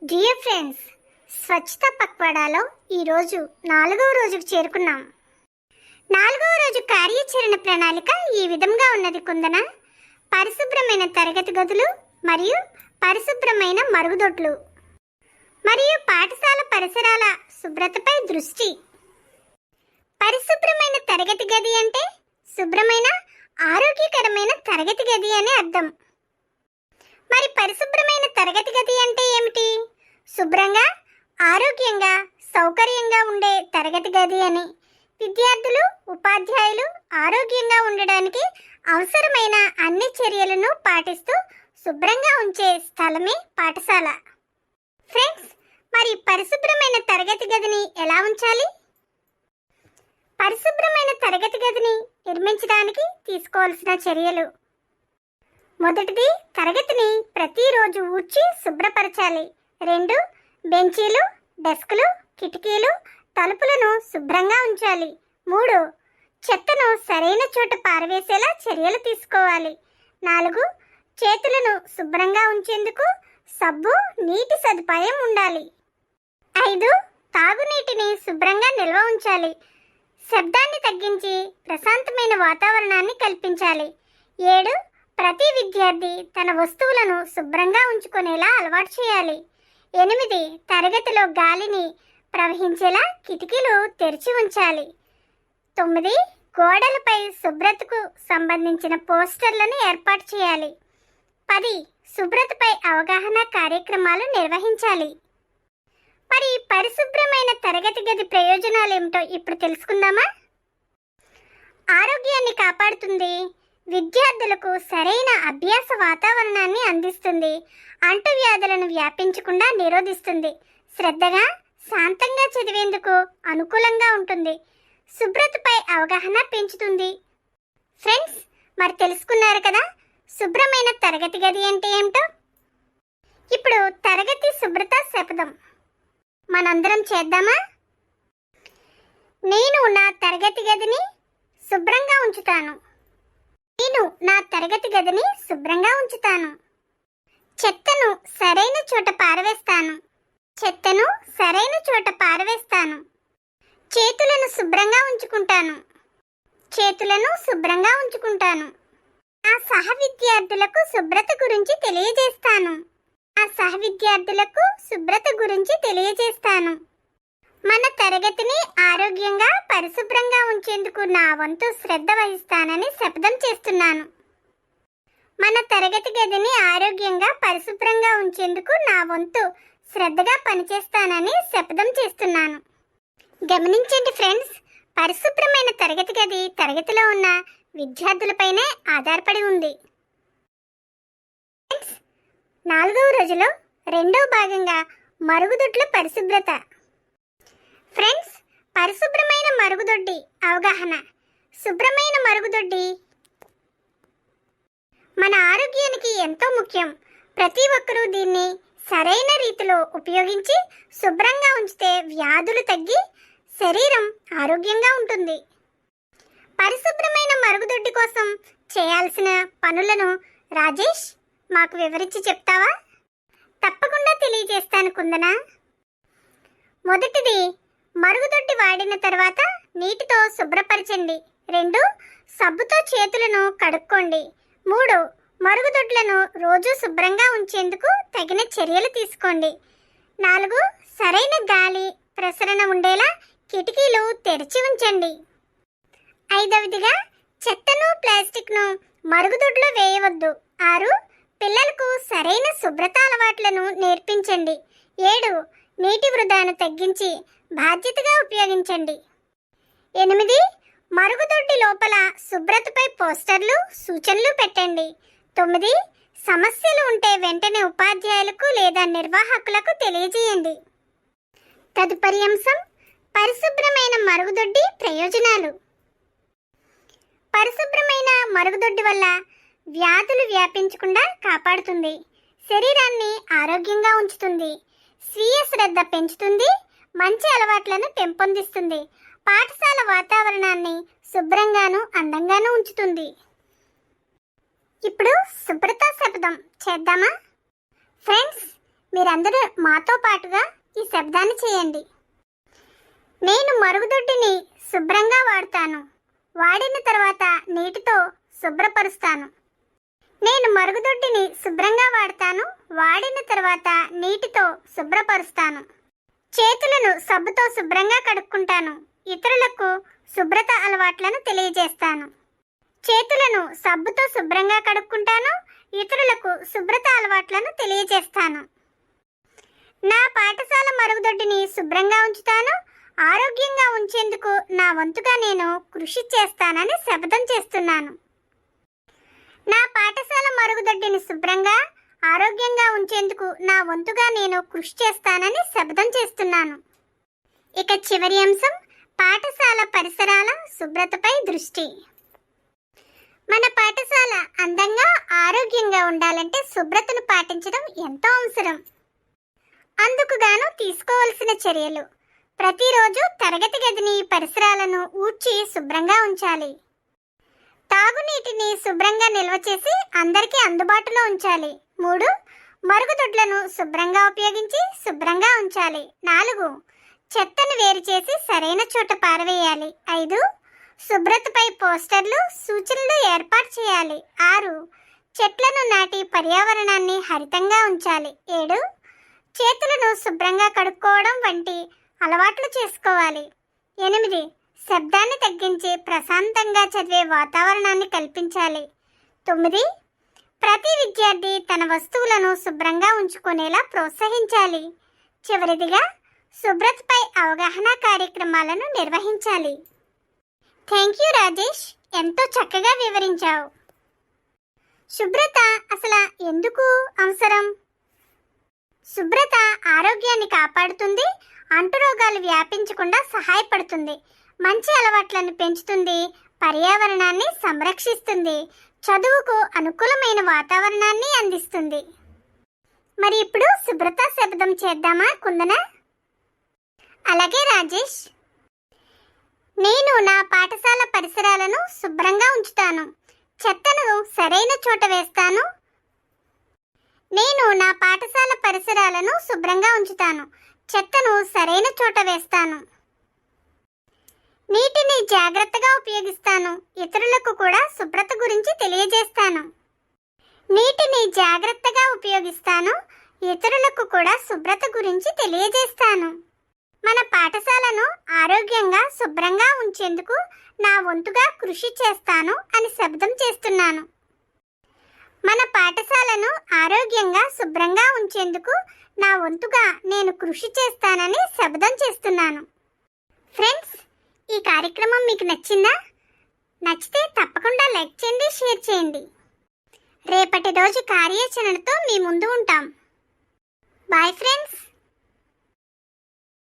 Dear friends, స్వచ్ఛత పక్వాడాలో ఈరోజు 4వ రోజుకు చేరుకున్నాం. 4వ రోజు కార్యాచరణ ప్రణాళిక ఈ విధంగా ఉన్నది. కుందన పరిశుభ్రమైన తరగతి గదులు మరియు పరిశుభ్రమైన మరుగుదొడ్లు మరియు పాఠశాల పరిసరాల శుభ్రతపై దృష్టి. పరిశుభ్రమైన తరగతి గది అంటే శుభ్రమైన ఆరోగ్యకరమైన తరగతి గది అని అర్థం. మరి పరిశుభ్రమైన తరగతి గది అంటే ఏమిటి? శుభ్రంగా, ఆరోగ్యంగా, సౌకర్యంగా ఉండే తరగతి గది అని. విద్యార్థులు, ఉపాధ్యాయులు ఆరోగ్యంగా ఉండడానికి అవసరమైన అన్ని చర్యలను పాటిస్తూ శుభ్రంగా ఉంచే స్థలమే పాఠశాల. ఫ్రెండ్స్, మరి పరిశుభ్రమైన తరగతి గదిని ఎలా ఉంచాలి? పరిశుభ్రమైన తరగతి గదిని నిర్మించడానికి తీసుకోవాల్సిన చర్యలు. మొదటిది, తరగతిని ప్రతిరోజు ఊడ్చి శుభ్రపరచాలి. 2, బెంచీలు, డెస్కులు, కిటికీలు, తలుపులను శుభ్రంగా ఉంచాలి. 3, చెత్తను సరైన చోట పారవేసేలా చర్యలు తీసుకోవాలి. 4, చేతులను శుభ్రంగా ఉంచేందుకు సబ్బు, నీటి సదుపాయం ఉండాలి. 5, తాగునీటిని శుభ్రంగా నిల్వ ఉంచాలి. శబ్దాన్ని తగ్గించి ప్రశాంతమైన వాతావరణాన్ని కల్పించాలి. 7, ప్రతి విద్యార్థి తన వస్తువులను శుభ్రంగా ఉంచుకునేలా అలవాటు చేయాలి. 8, తరగతిలో గాలిని ప్రవహించేలా కిటికీలు తెరిచి ఉంచాలి. 9, గోడలపై శుభ్రతకు సంబంధించిన పోస్టర్లను ఏర్పాటు చేయాలి. 10, శుభ్రతపై అవగాహన కార్యక్రమాలు నిర్వహించాలి. మరి పరిశుభ్రమైన తరగతి గది ప్రయోజనాలు ఏమిటో ఇప్పుడు తెలుసుకుందామా? ఆరోగ్యాన్ని కాపాడుతుంది, విద్యార్థులకు సరైన అభ్యాస వాతావరణాన్ని అందిస్తుంది, అంటువ్యాధులను వ్యాపించకుండా నిరోధిస్తుంది, శ్రద్ధగా, శాంతంగా చదివేందుకు అనుకూలంగా ఉంటుంది, శుభ్రతపై అవగాహన పెంచుతుంది. ఫ్రెండ్స్, మరి తెలుసుకున్నారు కదా శుభ్రమైన తరగతి గది అంటే ఏమిటో? ఇప్పుడు తరగతి శుభ్రత శపథం మనందరం చేద్దామా? నేను నా తరగతి గదిని శుభ్రంగా ఉంచుతాను. నేను నా తరగతి గదిని శుభ్రంగా ఉంచుతాను. చెత్తను సరైన చోట పారవేస్తాను. చెత్తను సరైన చోట పారవేస్తాను. చేతులను శుభ్రంగా ఉంచుకుంటాను. చేతులను శుభ్రంగా ఉంచుకుంటాను. నా సహ విద్యార్థులకు శుభ్రత గురించి తెలియజేస్తాను. నా సహ విద్యార్థులకు శుభ్రత గురించి తెలియజేస్తాను. మన తరగతిని ఆరోగ్యంగా, పరిశుభ్రంగా ఉంచేందుకు నా వంతు శ్రద్ధ వహిస్తానని శపథం చేస్తున్నాను. మన తరగతి గదిని ఆరోగ్యంగా, పరిశుభ్రంగా ఉంచేందుకు నా వంతు శ్రద్ధగా పనిచేస్తానని శపథం చేస్తున్నాను. గమనించండి ఫ్రెండ్స్, పరిశుభ్రమైన తరగతి గది తరగతిలో ఉన్న విద్యార్థులపైనే ఆధారపడి ఉంది. ఫ్రెండ్స్, 4వ రోజులో 2వ భాగంగా మరుగుదొడ్ల పరిశుభ్రత. ఫ్రెండ్స్, పరిశుభ్రమైన మరుగుదొడ్డి అవగాహన. శుభ్రమైన మరుగుదొడ్డి మన ఆరోగ్యానికి ఎంతో ముఖ్యం. ప్రతి ఒక్కరూ దీన్ని సరైన రీతిలో ఉపయోగించి శుభ్రంగా ఉంచితే వ్యాధులు తగ్గి శరీరం ఆరోగ్యంగా ఉంటుంది. పరిశుభ్రమైన మరుగుదొడ్డి కోసం చేయాల్సిన పనులను రాజేష్ మాకు వివరించి చెప్తావా? తప్పకుండా తెలియజేస్తాను కుందన. మొదటిది, మరుగుదొడ్డి వాడిన తర్వాత నీటితో శుభ్రపరచండి. 2, సబ్బుతో చేతులను కడుక్కోండి. 3, మరుగుదొడ్లను రోజు శుభ్రంగా ఉంచేందుకు తగిన చర్యలు తీసుకోండి. 4, సరైన గాలి ప్రసరణ ఉండేలా కిటికీలు తెరిచి ఉంచండి. 5వదిగా, చెత్తను, ప్లాస్టిక్ను మరుగుదొడ్లో వేయవద్దు. 6, పిల్లలకు సరైన శుభ్రత అలవాట్లను నేర్పించండి. 7, నీటి వృధాను తగ్గించి బాధ్యతగా ఉపయోగించండి. 8, మరుగుదొడ్డి లోపల శుభ్రతపై పోస్టర్లు, సూచనలు పెట్టండి. 9, సమస్యలు ఉంటే వెంటనే ఉపాధ్యాయులకు లేదా నిర్వాహకులకు తెలియజేయండి. తదుపరి అంశం, పరిశుభ్రమైన మరుగుదొడ్డి ప్రయోజనాలు. పరిశుభ్రమైన మరుగుదొడ్డి వల్ల వ్యాధులు వ్యాపించకుండా కాపాడుతుంది, శరీరాన్ని ఆరోగ్యంగా ఉంచుతుంది, స్వీయ శ్రద్ధ పెంచుతుంది, మంచి అలవాట్లను పెంపొందిస్తుంది, పాఠశాల వాతావరణాన్ని శుభ్రంగాను అందంగాను ఉంచుతుంది. ఇప్పుడు శుభ్రతా శపథం చేద్దామా? ఫ్రెండ్స్, మీరందరూ మాతో పాటుగా ఈ శబ్దాన్ని చేయండి. నేను మరుగుదొడ్డిని శుభ్రంగా వాడతాను. వాడిన తర్వాత నీటితో శుభ్రపరుస్తాను. నేను మరుగుదొడ్డిని శుభ్రంగా వాడతాను. వాడిన తర్వాత నీటితో శుభ్రపరుస్తాను. చేతులను సబ్బుతో శుభ్రంగా కడుక్కుంటాను. ఇతరులకు శుభ్రత అలవాట్లను తెలియజేస్తాను. చేతులను సబ్బుతో శుభ్రంగా కడుక్కుంటాను. ఇతరులకు శుభ్రత అలవాట్లను తెలియజేస్తాను. నా పాఠశాల మరుగుదొడ్డిని శుభ్రంగా ఉంచుతాను. ఆరోగ్యంగా ఉంచేందుకు నా వంతుగా నేను కృషి చేస్తానని శపథం చేస్తున్నాను. నా పాఠశాల మరుగుదొడ్డిని శుభ్రంగా ఆరోగ్యంగా ఉంచేందుకు నా వంతుగా నేను కృషి చేస్తానని శపథం చేస్తున్నాను. ఇక చివరి అంశం పాఠశాల పరిసరాల శుభ్రతపై దృష్టి. మన పాఠశాల అందంగా ఆరోగ్యంగా ఉండాలంటే శుభ్రతను పాటించడం ఎంతో అవసరం. అందుకు గాను తీసుకోవాల్సిన చర్యలు: ప్రతిరోజు తరగతి గదిని పరిసరాలను ఊడ్చి శుభ్రంగా ఉంచాలి. తాగునీటిని శుభ్రంగా నిల్వ చేసి అందరికీ అందుబాటులో ఉంచాలి. 3. మరుగుదొడ్లను శుభ్రంగా ఉపయోగించి శుభ్రంగా ఉంచాలి. 4. చెత్తను వేరు చేసి సరైన చోట పారవేయాలి. 5. శుభ్రతపై పోస్టర్లు, సూచనలు ఏర్పాటు చేయాలి. 6. చెట్లను నాటి పర్యావరణాన్ని హరితంగా ఉంచాలి. 7. చేతులను శుభ్రంగా కడుక్కోవడం వంటి అలవాట్లు చేసుకోవాలి. 8. శబ్దాన్ని తగ్గించి ప్రశాంతంగా చదివే వాతావరణాన్ని కల్పించాలి. 9. ప్రతి విద్యార్థి తన వస్తువులను శుభ్రంగా ఉంచుకునేలా ప్రోత్సహించాలి. చివరిదిగా శుభ్రతపై అవగాహన కార్యక్రమాలను నిర్వహించాలి. థ్యాంక్ యూ రాజేష్, ఎంతో చక్కగా వివరించావు. శుభ్రత అసలు ఎందుకు అవసరం? శుభ్రత ఆరోగ్యాన్ని కాపాడుతుంది, అంటురోగాలు వ్యాపించకుండా సహాయపడుతుంది, మంచి అలవాట్లను పెంచుతుంది, పర్యావరణాన్ని సంరక్షిస్తుంది, చదువుకు అనుకూలమైన వాతావరణాన్ని అందిస్తుంది. మరి ఇప్పుడు శుభ్రత శపథం చేద్దామా కుందన? అలాగే రాజేష్. నేను నా పాఠశాల పరిసరాలను శుభ్రంగా ఉంచుతాను. చెత్తను సరైన చోట వేస్తాను. నేను నా పాఠశాల పరిసరాలను శుభ్రంగా ఉంచుతాను. చెత్తను సరైన చోట వేస్తాను. నీటిని జాగ్రత్తగా ఉపయోగిస్తాను. ఇతరులకు కూడా శుభ్రత గురించి తెలియజేస్తాను. నీటిని జాగ్రత్తగా ఉపయోగిస్తాను. ఇతరులకు కూడా శుభ్రత గురించి తెలియజేస్తాను. మన పాఠశాలను ఆరోగ్యంగా శుభ్రంగా ఉంచేందుకు నా వంతుగా కృషి చేస్తాను అని శపథం చేస్తున్నాను. మన పాఠశాలను ఆరోగ్యంగా శుభ్రంగా ఉంచేందుకు నా వంతుగా నేను కృషి చేస్తానని శపథం చేస్తున్నాను. ఫ్రెండ్స్, ఈ కార్యక్రమం మీకు నచ్చిందా? నచ్చితే తప్పకుండా లైక్ చేయండి, షేర్ చేయండి. రేపటి రోజు కార్యాచరణతో మీ ముందు ఉంటాం. Bye friends.